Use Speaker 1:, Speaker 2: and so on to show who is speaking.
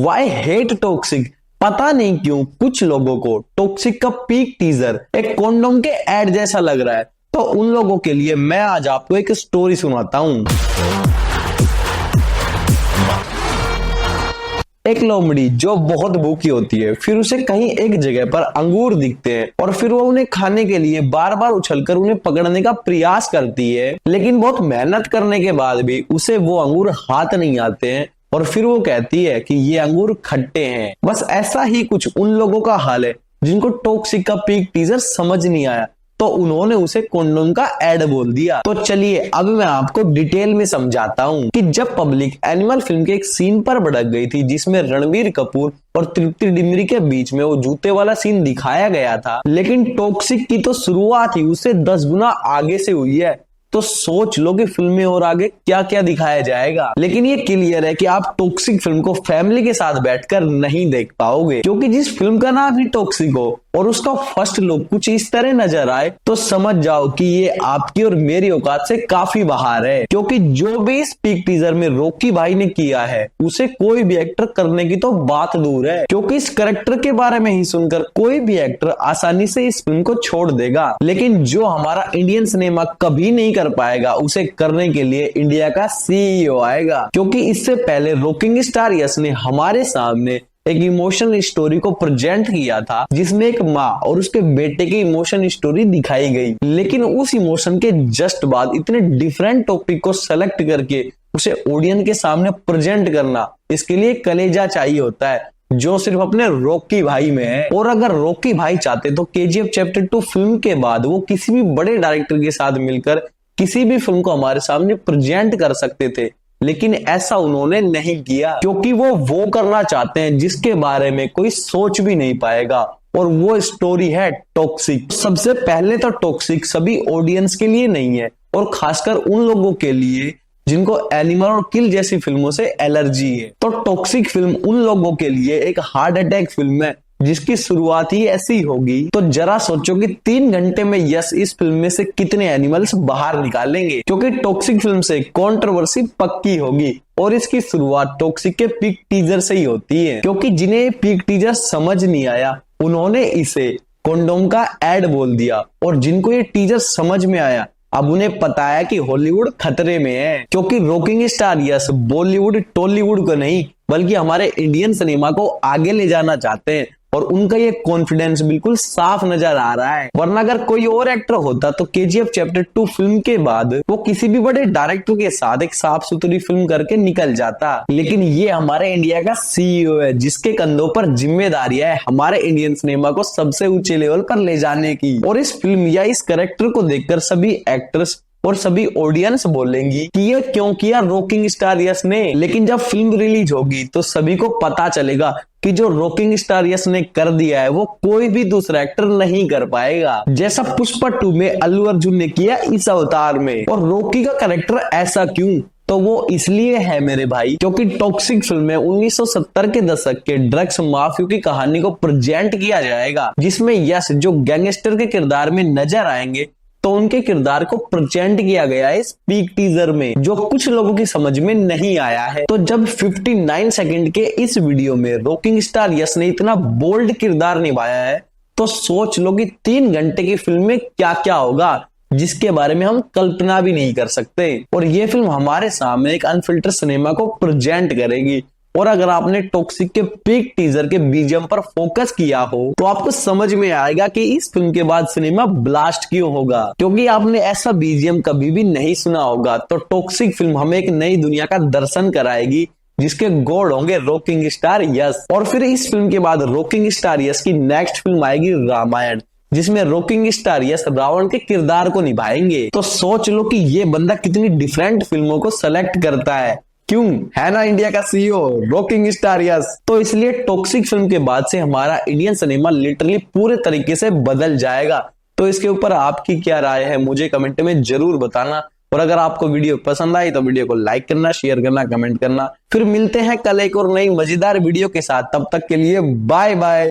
Speaker 1: Y hate toxic. पता नहीं क्यों कुछ लोगों को टॉक्सिक का पीक टीजर एक कॉन्डोम के एड जैसा लग रहा है। तो उन लोगों के लिए मैं आज आपको एक स्टोरी सुनाता हूं। एक लोमड़ी जो बहुत भूखी होती है, फिर उसे कहीं एक जगह पर अंगूर दिखते हैं और फिर वो उन्हें खाने के लिए बार बार उछलकर उन्हें पकड़ने का प्रयास करती है, लेकिन बहुत मेहनत करने के बाद भी उसे वो अंगूर हाथ नहीं आते हैं और फिर वो कहती है कि ये अंगूर खट्टे हैं। बस ऐसा ही कुछ उन लोगों का हाल है जिनको टॉक्सिक का पीक टीजर समझ नहीं आया, तो उन्होंने उसे कॉन्डोम का एड बोल दिया। तो चलिए अब मैं आपको डिटेल में समझाता हूँ कि जब पब्लिक एनिमल फिल्म के एक सीन पर भड़क गई थी जिसमें रणवीर कपूर और तृप्ति डिमरी के बीच में वो जूते वाला सीन दिखाया गया था, लेकिन टॉक्सिक की तो शुरुआत ही उससे 10 गुना आगे से हुई है। तो सोच लो कि फिल्म में और आगे क्या क्या दिखाया जाएगा। लेकिन ये क्लियर है कि आप टॉक्सिक फिल्म को फैमिली के साथ बैठकर नहीं देख पाओगे, क्योंकि जिस फिल्म का नाम ही टॉक्सिक हो और उसका फर्स्ट लुक कुछ इस तरह नजर आए तो समझ जाओ कि ये आपकी और मेरी औकात से काफी बाहर है। क्योंकि जो भी इस पीक टीजर में रॉकी भाई ने किया है उसे कोई भी एक्टर करने की तो बात दूर है, क्योंकि इस कैरेक्टर के बारे में ही सुनकर कोई भी एक्टर आसानी से इस फिल्म को छोड़ देगा। लेकिन जो हमारा इंडियन सिनेमा कभी नहीं कर पाएगा उसे करने के लिए इंडिया का सीईओ आएगा। क्योंकि इससे पहले रॉकिंग स्टार यश ने हमारे सामने एक इमोशनल स्टोरी को प्रेजेंट किया था जिसमें एक माँ और उसके बेटे की इमोशन स्टोरी दिखाई गई, लेकिन उस इमोशन के जस्ट बाद इतने डिफरेंट टॉपिक को सेलेक्ट करके उसे ऑडियंस के सामने प्रेजेंट करना, इसके लिए कलेजा चाहिए होता है जो सिर्फ अपने रॉकी भाई में है। और अगर रॉकी भाई चाहते तो केजीएफ चैप्टर 2 फिल्म के बाद वो किसी भी बड़े डायरेक्टर के साथ मिलकर किसी भी फिल्म को हमारे सामने प्रेजेंट कर सकते थे, लेकिन ऐसा उन्होंने नहीं किया, क्योंकि वो करना चाहते हैं जिसके बारे में कोई सोच भी नहीं पाएगा, और वो स्टोरी है टॉक्सिक। सबसे पहले तो टॉक्सिक सभी ऑडियंस के लिए नहीं है, और खासकर उन लोगों के लिए जिनको एनिमल और किल जैसी फिल्मों से एलर्जी है। तो टॉक्सिक फिल्म उन लोगों के लिए एक हार्ट अटैक फिल्म है जिसकी शुरुआत ही ऐसी होगी। तो जरा सोचो कि 3 घंटे में यश इस फिल्म में से कितने एनिमल्स बाहर निकालेंगे, क्योंकि टॉक्सिक फिल्म से कंट्रोवर्सी पक्की होगी और इसकी शुरुआत टॉक्सिक के पीक टीजर से ही होती है। क्योंकि जिन्हें पीक टीजर समझ नहीं आया उन्होंने इसे कॉन्डोम का एड बोल दिया, और जिनको ये टीजर समझ में आया अब उन्हें पता है कि हॉलीवुड खतरे में है। क्योंकि रॉकिंग स्टार यश बॉलीवुड टॉलीवुड को नहीं बल्कि हमारे इंडियन सिनेमा को आगे ले जाना चाहते हैं, और उनका ये कॉन्फिडेंस बिल्कुल साफ नजर आ रहा है। वरना अगर कोई और एक्टर होता तो केजीएफ चैप्टर 2 फिल्म के बाद वो किसी भी बड़े डायरेक्टर के साथ एक साफ सुथरी फिल्म करके निकल जाता। लेकिन ये हमारे इंडिया का सीईओ है जिसके कंधों पर जिम्मेदारी है हमारे इंडियन सिनेमा को सबसे ऊंचे लेवल पर ले जाने की। और इस फिल्म या इस कैरेक्टर को देखकर सभी एक्टर्स और सभी ऑडियंस बोलेंगी कि ये क्यों किया रॉकिंग स्टार यश ने। लेकिन जब फिल्म रिलीज होगी तो सभी को पता चलेगा कि जो रॉकिंग स्टार यश ने कर दिया है वो कोई भी दूसरा एक्टर नहीं कर पाएगा, जैसा पुष्पा 2 में अल्लू अर्जुन ने किया इस अवतार में। और रॉकी का कैरेक्टर ऐसा क्यों? तो वो इसलिए है मेरे भाई क्योंकि टॉक्सिक फिल्म में 1970 के दशक के ड्रग्स माफिया की कहानी को प्रेजेंट किया जाएगा, जिसमें यश जो गैंगस्टर के किरदार में नजर आएंगे तो उनके किरदार को प्रेजेंट किया गया है इस पीक टीजर में, जो कुछ लोगों की समझ में नहीं आया है। तो जब 59 सेकंड के इस वीडियो में रॉकिंग स्टार यश ने इतना बोल्ड किरदार निभाया है तो सोच लो कि 3 घंटे की फिल्म में क्या क्या होगा जिसके बारे में हम कल्पना भी नहीं कर सकते। और ये फिल्म हमारे सामने एक अनफिल्टर सिनेमा को प्रेजेंट करेगी। और अगर आपने टॉक्सिक के पीक टीजर के बीजीएम पर फोकस किया हो तो आपको समझ में आएगा कि इस फिल्म के बाद सिनेमा ब्लास्ट क्यों होगा, क्योंकि आपने ऐसा बीजीएम कभी भी नहीं सुना होगा। तो टॉक्सिक फिल्म हमें एक नई दुनिया का दर्शन कराएगी जिसके गॉड होंगे रॉकिंग स्टार यश। और फिर इस फिल्म के बाद रॉकिंग स्टार यश की नेक्स्ट फिल्म आएगी रामायण, जिसमें रॉकिंग स्टार यश रावण के किरदार को निभाएंगे। तो सोच लो कि ये बंदा कितनी डिफरेंट फिल्मों को सेलेक्ट करता है, क्यों है ना इंडिया का सीईओ रॉकिंग स्टार यश। तो इसलिए टॉक्सिक फिल्म के बाद से हमारा इंडियन सिनेमा लिटरली पूरे तरीके से बदल जाएगा। तो इसके ऊपर आपकी क्या राय है मुझे कमेंट में जरूर बताना। और अगर आपको वीडियो पसंद आई तो वीडियो को लाइक करना, शेयर करना, कमेंट करना। फिर मिलते हैं कल एक और नई मजेदार वीडियो के साथ, तब तक के लिए बाय बाय।